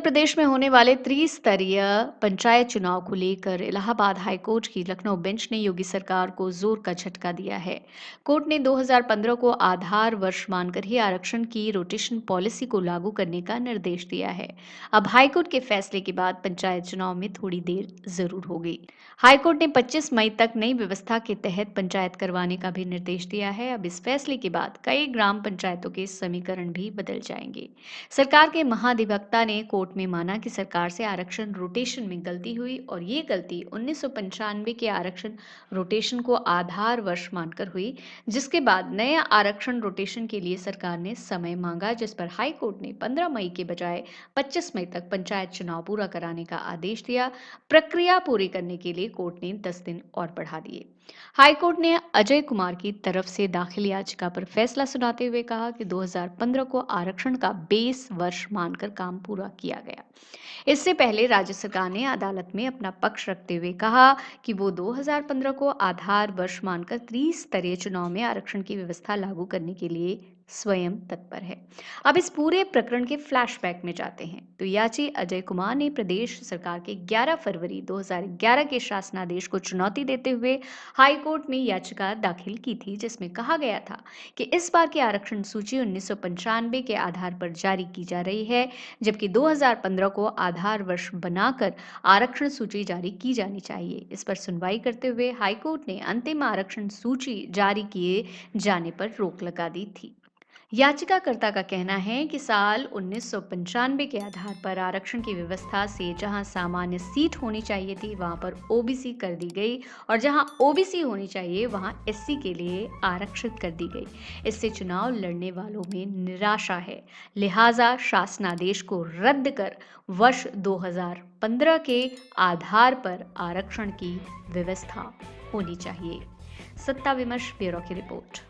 प्रदेश में होने वाले त्रिस्तरीय पंचायत चुनाव को लेकर इलाहाबाद हाईकोर्ट की लखनऊ बेंच ने योगी सरकार को जोर का झटका दिया है। कोर्ट ने 2015 को आधार वर्ष मानकर ही आरक्षण की रोटेशन पॉलिसी को लागू करने का निर्देश दिया है। अब हाईकोर्ट के फैसले के बाद पंचायत चुनाव में थोड़ी देर जरूर होगी। हाईकोर्ट ने 25 मई तक नई व्यवस्था के तहत पंचायत करवाने का भी निर्देश दिया है। अब इस फैसले के बाद कई ग्राम पंचायतों के समीकरण भी बदल जाएंगे। सरकार के महाधिवक्ता ने कोर्ट में माना कि सरकार से आरक्षण रोटेशन में गलती हुई और ये गलती 1995 के आरक्षण रोटेशन को आधार वर्ष मानकर हुई, जिसके बाद नए आरक्षण रोटेशन के लिए सरकार ने समय मांगा, जिस पर हाई कोर्ट ने 15 मई के बजाय 25 मई तक पंचायत चुनाव पूरा कराने का आदेश दिया। प्रक्रिया पूरी करने के लिए कोर्ट ने 10 दिन और बढ़ा दिए। हाईकोर्ट ने अजय कुमार की तरफ से दाखिल याचिका पर फैसला सुनाते हुए कहा कि 2015 को आरक्षण का बेस वर्ष मानकर काम पूरा किया गया। इससे पहले राज्य सरकार ने अदालत में अपना पक्ष रखते हुए कहा कि वो 2015 को आधार वर्ष मानकर त्रिस्तरीय चुनाव में आरक्षण की व्यवस्था लागू करने के लिए स्वयं तत्पर है। अब इस पूरे प्रकरण के फ्लैशबैक में जाते हैं तो याची अजय कुमार ने प्रदेश सरकार के 11 फरवरी 2011 के शासनादेश को चुनौती देते हुए हाई कोर्ट में याचिका दाखिल की थी, जिसमें कहा गया था कि इस बार की आरक्षण सूची 1995 के आधार पर जारी की जा रही है, जबकि 2015 को आधार वर्ष बनाकर आरक्षण सूची जारी की जानी चाहिए। इस पर सुनवाई करते हुए हाईकोर्ट ने अंतिम आरक्षण सूची जारी किए जाने पर रोक लगा दी थी। याचिकाकर्ता का कहना है कि साल 1995 के आधार पर आरक्षण की व्यवस्था से जहां सामान्य सीट होनी चाहिए थी, वहां पर ओबीसी कर दी गई और जहां ओबीसी होनी चाहिए वहां एससी के लिए आरक्षित कर दी गई। इससे चुनाव लड़ने वालों में निराशा है। लिहाजा शासनादेश को रद्द कर वर्ष 2015 के आधार पर आरक्षण की व्यवस्था होनी चाहिए। सत्ता विमर्श ब्यूरो की रिपोर्ट।